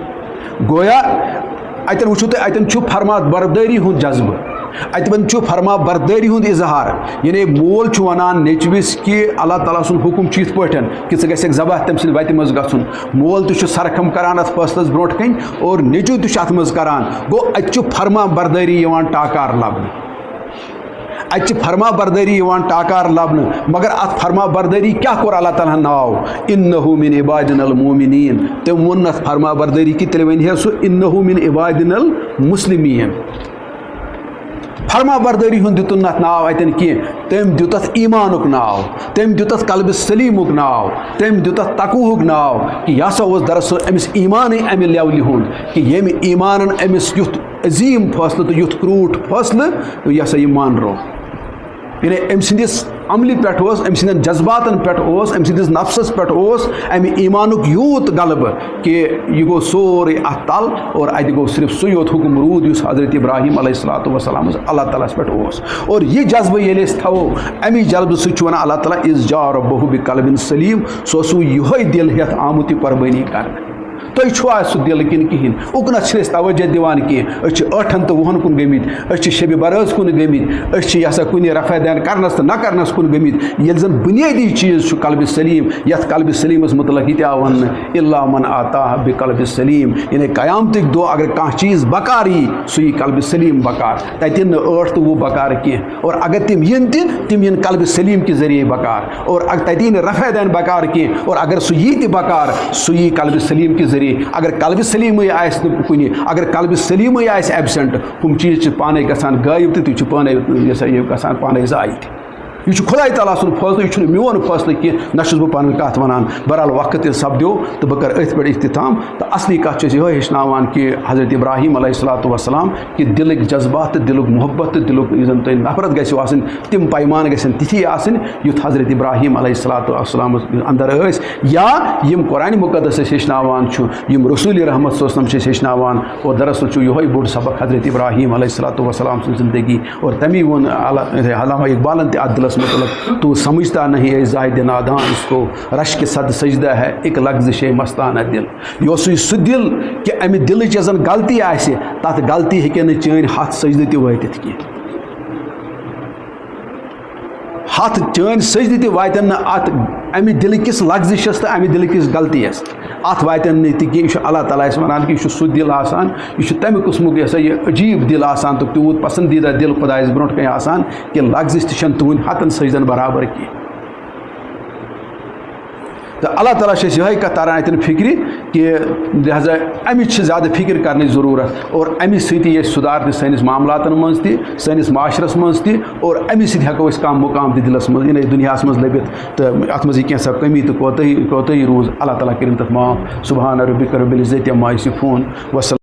گویا اتٮ۪ن وٕچھِو تُہۍ اتٮ۪ن چھُ فرما بردٲری ہُنٛد جذبہٕ اتن چھُ فرما بردٲری ہُنٛد اظہار یعنی مول چھُ ونان نیٚچوِس کہ اللہ تعالیٰ سُنٛد حکم چھُ یِتھ پٲٹھۍ کہ ژٕ گژھکھ ذبح تٔمۍ سٕنٛدِ وتہِ منٛز گژھُن مول تہِ چھُ سرخم کران اتھ فٲصلس برونٛٹھ کَنۍ اور نیٚچوٗ تہِ چھُ اتھ منٛز کران گوٚو اتہِ چھُ فرما بردٲری یِوان ٹاکار لبنہٕ اتہِ چھِ فرما بردٲری یِوان ٹاکار لبنہٕ مگر اتھ فرما بردٲری کیٛاہ کوٚر اللہ تعالیٰ ہن ناو انہو من عبادنا المؤمنین تٔمۍ ووٚن نہٕ اتھ فرما بردٲری کہِ تیٚلہِ ونہِ ہے سُہ انہو من عبادنا المسلمین فرما بردٲری ہُنٛد دِتُن نہٕ اتھ ناو اتٮ۪ن کینٛہہ تٔمۍ دیُت اتھ ایٖمانُک ناو تٔمۍ دیُت اتھ قلبِ سلیٖمُک ناو تٔمۍ دیُت اتھ تقوہُک ناو کہ یہِ ہسا اوس دراصل أمِس ایٖمانٕے امہِ لیولہِ ہُنٛد کہ ییٚمہِ ایٖمانن أمِس یُتھ عظیٖم فٲصلہٕ تہٕ یُتھ کرٛوٗٹھ فٲصلہٕ یہِ ہسا یہِ مانروو یعنی أمۍ سٕنٛدِس عملہِ پٮ۪ٹھ اوس أمۍ سٕنٛدٮ۪ن جذباتن پٮ۪ٹھ اوس أمۍ سٕنٛدِس نفسس پٮ۪ٹھ اوس اَمہِ ایٖمانُک یوٗت غلبہٕ کہ یہِ گوٚو سورُے اَتھ تل اور اَتہِ گوٚو صرف سُے یوت حُکم روٗد یُس حضرت ابراہیم علیہ الصلوۃ والسلام اللہ تعالیٰ ہَس پٮ۪ٹھ اوس اور یہِ جذبہٕ ییٚلہِ أسۍ تھاوو اَمی جذبہٕ سۭتۍ چھُ وَنان اللہ تعالیٰ اِذ جاء ربہ بقلب سلیم سُہ اوس یِہوے دِل ہٮ۪تھ آمُت یہِ قۄربٲنی کرنہٕ تُہۍ چھُوا سُہ دِل کِنہٕ کِہیٖنۍ اُکنَتھ چھِنہٕ أسۍ توجہ دِوان کینٛہہ أسۍ چھِ 8 تہٕ 10 کُن گٔمٕتۍ أسۍ چھِ شبِ برٲژ کُن گٔمٕتۍ أسۍ چھِ یہِ ہسا کُنہِ رفع دین کرنس تہٕ نہ کرنس کُن گٔمٕتۍ ییٚلہِ زن بُنیٲدی چیٖز چھُ قلبِ سلیٖم یتھ قلبِ سلیٖمس متعلق یہِ تہِ آو وننہٕ الا من آتا بقلب سلیٖم یعنی قیامتٕکۍ دۄہ اگر کانٛہہ چیٖز بکار یی سُہ یی قلبِ سلیٖم بکار تتہِ یِن نہٕ 8 تہٕ 10 بکار کینٛہہ اور اگر تِم یِن تہِ تِم یِن قلبِ سلیٖم کہِ ذٔریعے بکار اور تتہِ یی نہٕ رفع دین بکار کینٛہہ اور اگر سُہ یی تہِ بکار سُہ یی قلبِ سلیٖم کہِ ذٔریعے اگر قلبِ سلیٖمٕے آسہِ نہٕ کُنہِ اگر قلبِ سلیٖمٕے آسہِ ایبسنٹ ہُم چیٖز چھِ پانے گژھان غٲیب تہٕ تِم چھِ پانے یہِ ہسا یہِ گژھان پانے ضایہِ تہِ یہ خدائے تعالیٰ سُنٛد فٲصلہٕ یہِ چھُنہٕ میون فٲصلہٕ کینٛہہ نہ چھُس بہٕ پنٕنۍ کتھ ونان بہرحال وقت ییٚلہِ سپدیو تہٕ بہٕ کرٕ أتھۍ پٮ۪ٹھ اختتام تہٕ اصلی کتھ چھِ أسۍ یِہوے ہیٚچھناوان کہِ حضرت ابراہیم علیہ الصلوۃ والسلام کہِ دِلٕکۍ جذبات تہٕ دِلُک محبت تہٕ دِلُک یُس زن تۄہہِ نفرت گژھِو آسٕنۍ تِم پیمان گژھن تِتھی آسٕنۍ یُتھ حضرت ابراہیم علیہ الصلوۃ والسلامس اندر ٲسۍ یا یِم قرآنِ مُقدس أسۍ ہیٚچھناوان چھُ یِم رسوٗلِ رحمت صلی اللہ علیہ وسلم چھِ أسۍ ہیٚچھناوان اور دراصل چھُ یِہوے بوٚڑ سبق حضرت ابراہیم علیہ الصلوۃ والسلام سٕنٛز زندگی اور تمی ووٚن علامہ اقبالن تہِ اتھ دِلس متعلق تو سمجھتا نہیں ہے زاہد نادان اس کو رش کے صد سجدہ ہے ایک لغزش مستانہ دل یہ اوسُے سُہ دل کہ امہِ دلٕچ یۄس زن غلطی آسہِ تتھ غلطی ہیٚکن نہٕ چٲنۍ ہتھ سجدٕ تہِ وٲتِتھ کینٛہہ ہتھ چٲنۍ سجدٕ تہِ واتن نہٕ اتھ امہِ دلہٕ کِس لغزشس تہٕ امہِ دلہٕ کِس غلطیس اتھ واتن نہٕ تہِ کینٛہہ یہِ چھُ اللہ تعالیٰ اَسہِ ونان کہِ یہِ چھُ سُہ دل آسان یہِ چھُ تمہِ قٕسمُک یہِ ہسا یہِ عجیٖب دل آسان تہٕ تیوٗت پسندیدہ دل خۄدایس برونٛٹھ کَنۍ آسان کہِ لغزش تہِ چھنہٕ تُہنٛدۍ ہتن سجدن برابر کینٛہہ تو اللہ تعالیٰ چھِ أسۍ یِہوٚے کَتھ تران اَتٮ۪ن فِکرِ کہ لہذا اَمِچ چھِ زیادٕ فِکر کرنٕچ ضروٗرت اور اَمہِ سۭتی یی اَسہِ سُدھار تہِ سٲنِس معاملاتن منٛز تہِ سٲنِس معاشرس منٛز تہِ اور اَمہِ سۭتۍ ہٮ۪کو أسۍ کانٛہہ مُقام تہِ دِلس منٛز یعنی دُنیاہس منٛز لٔبِتھ تہٕ اَتھ منٛز یی کینٛژھا کٔمی تہٕ کوتٲہی روٗز اللہ تعالیٰ کٔرِنۍ تَتھ معاف سبحان ربک رب العزت عما یصفون وسلام